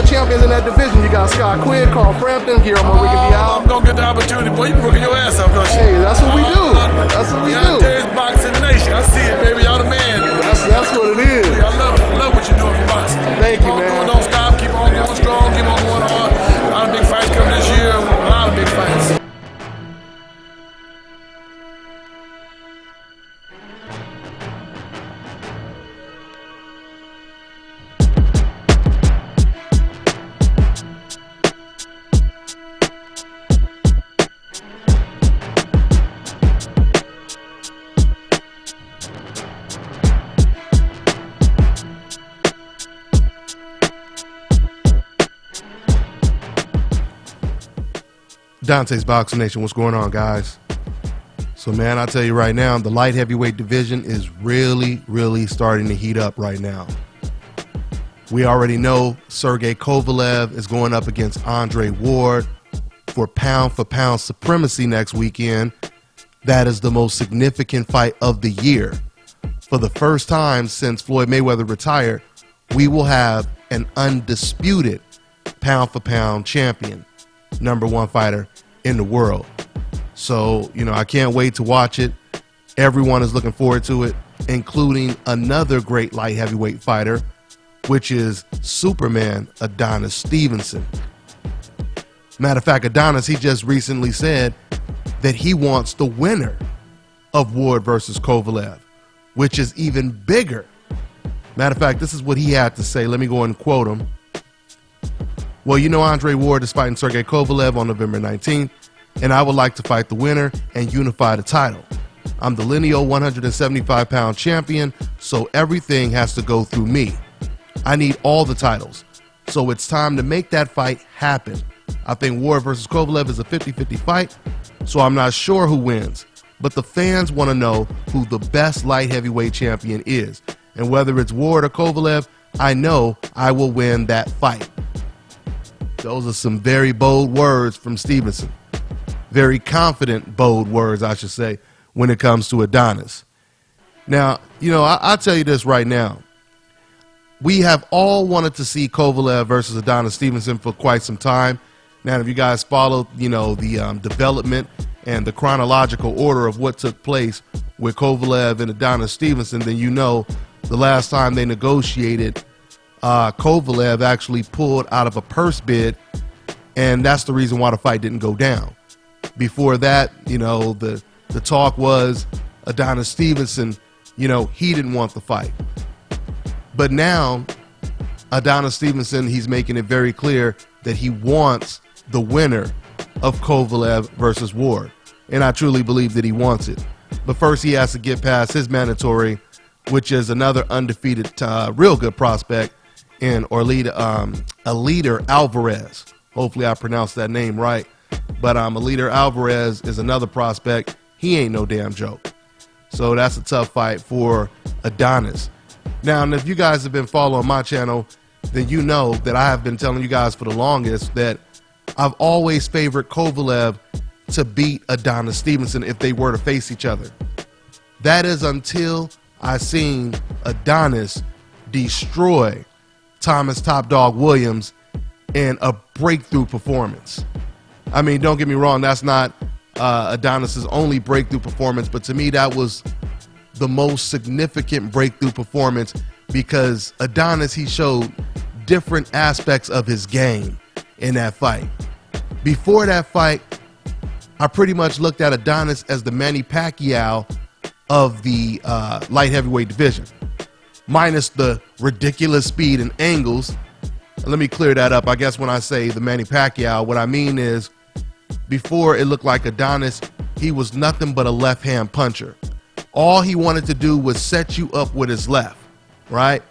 other champions in that division. You got Scott Quinn, Carl Frampton, Guillermo Rigondeaux. I'm gonna get the opportunity, boy. You been working your ass off, don't you? Hey, that's what we do. That's what we do. DONTAE'S Boxing Nation. I see it, baby. Y'all the man. That's what it is. I love what you're doing for boxing. Thank you, man. Don't stop. Keep on going strong. Keep on going hard. A lot of big fights coming this year. A lot of big fights. DONTAE'S Boxing Nation, what's going on, guys? So, man, I'll tell you right now, the light heavyweight division is really starting to heat up right now. We already know Sergey Kovalev is going up against Andre Ward for pound supremacy next weekend. That is the most significant fight of the year. For the first time since Floyd Mayweather retired, we will have an undisputed pound champion, #1 fighter in the world. So, I can't wait to watch it. Everyone is looking forward to it, including another great light heavyweight fighter, which is Superman Adonis Stevenson. Matter of fact, Adonis, he just recently said that he wants the winner of Ward versus Kovalev, which is even bigger. Matter of fact, this is what he had to say. Let me go and quote him. Well, Andre Ward is fighting Sergey Kovalev on November 19th, and I would like to fight the winner and unify the title. I'm the lineal 175-pound champion, so everything has to go through me. I need all the titles, so it's time to make that fight happen. I think Ward versus Kovalev is a 50-50 fight, so I'm not sure who wins, but the fans want to know who the best light heavyweight champion is, and whether it's Ward or Kovalev, I know I will win that fight. Those are some very bold words from Stevenson. Very confident, bold words, I should say, when it comes to Adonis. Now, I'll tell you this right now. We have all wanted to see Kovalev versus Adonis Stevenson for quite some time. Now, if you guys followed, the development and the chronological order of what took place with Kovalev and Adonis Stevenson, then the last time they negotiated, Kovalev actually pulled out of a purse bid, and that's the reason why the fight didn't go down. Before that, the talk was Adonis Stevenson, he didn't want the fight. But now, Adonis Stevenson, he's making it very clear that he wants the winner of Kovalev versus Ward, and I truly believe that he wants it. But first, he has to get past his mandatory, which is another undefeated, real good prospect, in Eleider Alvarez. Hopefully I pronounced that name right. But Eleider Alvarez is another prospect. He ain't no damn joke. So that's a tough fight for Adonis. Now, if you guys have been following my channel, then you know that I have been telling you guys for the longest that I've always favored Kovalev to beat Adonis Stevenson if they were to face each other. That is until I seen Adonis destroy Thomas Top Dog Williams in a breakthrough performance. I mean, don't get me wrong, that's not Adonis's only breakthrough performance, but to me that was the most significant breakthrough performance because Adonis, he showed different aspects of his game in that fight. Before that fight, I pretty much looked at Adonis as the Manny Pacquiao of the light heavyweight division, minus the ridiculous speed and angles. Let me clear that up. I guess when I say the Manny Pacquiao, what I mean is before it looked like Adonis, he was nothing but a left-hand puncher. All he wanted to do was set you up with his left, right?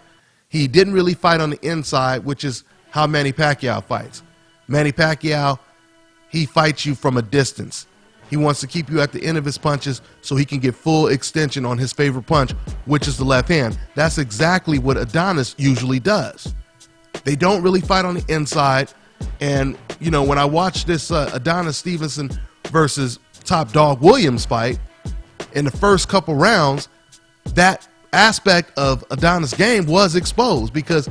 He didn't really fight on the inside, which is how Manny Pacquiao fights. Manny Pacquiao, he fights you from a distance. He wants to keep you at the end of his punches so he can get full extension on his favorite punch, which is the left hand. That's exactly what Adonis usually does. They don't really fight on the inside. And, you know, when I watched this Adonis Stevenson versus Top Dog Williams fight, in the first couple rounds, that aspect of Adonis' game was exposed because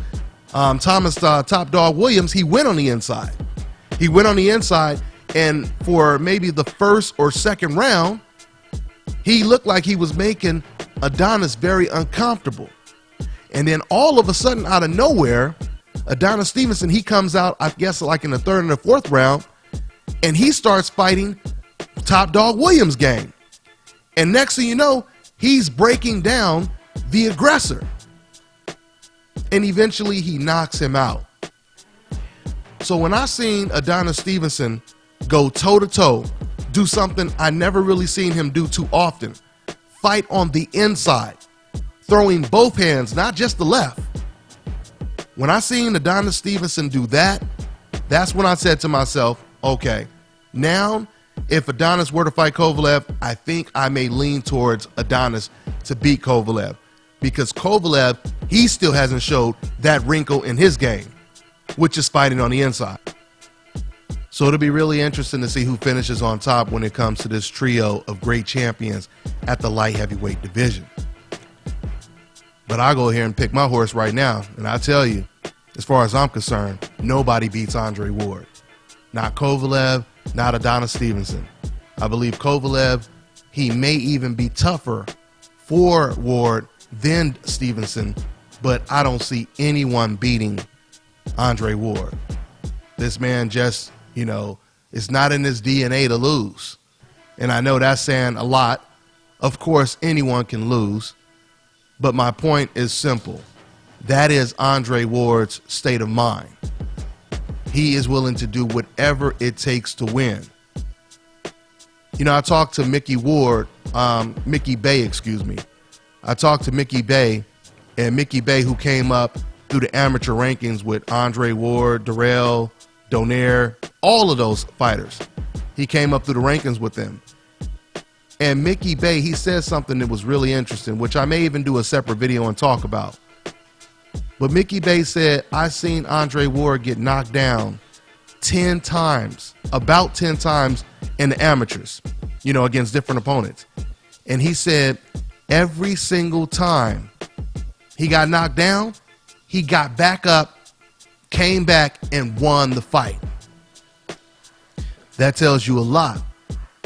Thomas Top Dog Williams, he went on the inside. He went on the inside, and for maybe the first or second round, he looked like he was making Adonis very uncomfortable. And then all of a sudden, out of nowhere, Adonis Stevenson, he comes out, I guess, like in the third and the fourth round, and he starts fighting Top Dog Williams' game. And next thing you know, he's breaking down the aggressor. And eventually he knocks him out. So when I seen Adonis Stevenson go toe-to-toe, do something I never really seen him do too often, fight on the inside, throwing both hands, not just the left. When I seen Adonis Stevenson do that, that's when I said to myself, okay, now if Adonis were to fight Kovalev, I think I may lean towards Adonis to beat Kovalev, because Kovalev, he still hasn't showed that wrinkle in his game, which is fighting on the inside. So it'll be really interesting to see who finishes on top when it comes to this trio of great champions at the light heavyweight division. But I'll go here and pick my horse right now, and I tell you, as far as I'm concerned, nobody beats Andre Ward. Not Kovalev, not Adonis Stevenson. I believe Kovalev, he may even be tougher for Ward than Stevenson, but I don't see anyone beating Andre Ward. This man just, it's not in his DNA to lose. And I know that's saying a lot. Of course, anyone can lose. But my point is simple. That is Andre Ward's state of mind. He is willing to do whatever it takes to win. I talked to Mickey Bay. I talked to Mickey Bay, and Mickey Bay, who came up through the amateur rankings with Andre Ward, Darrell, Donaire, all of those fighters. He came up through the rankings with them. And Mickey Bay, he said something that was really interesting, which I may even do a separate video and talk about. But Mickey Bay said, I seen Andre Ward get knocked down 10 times, about 10 times in the amateurs, against different opponents. And he said every single time he got knocked down, he got back up, came back, and won the fight. That tells you a lot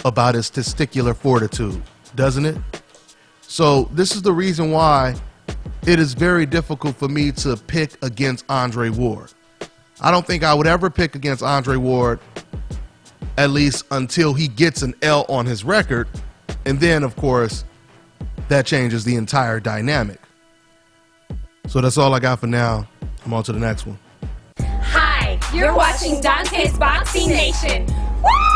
about his testicular fortitude, doesn't it? So this is the reason why it is very difficult for me to pick against Andre Ward. I don't think I would ever pick against Andre Ward, at least until he gets an L on his record. And then, of course, that changes the entire dynamic. So that's all I got for now. I'm on to the next one. Hi, you're watching Dante's Boxing Nation. Woo!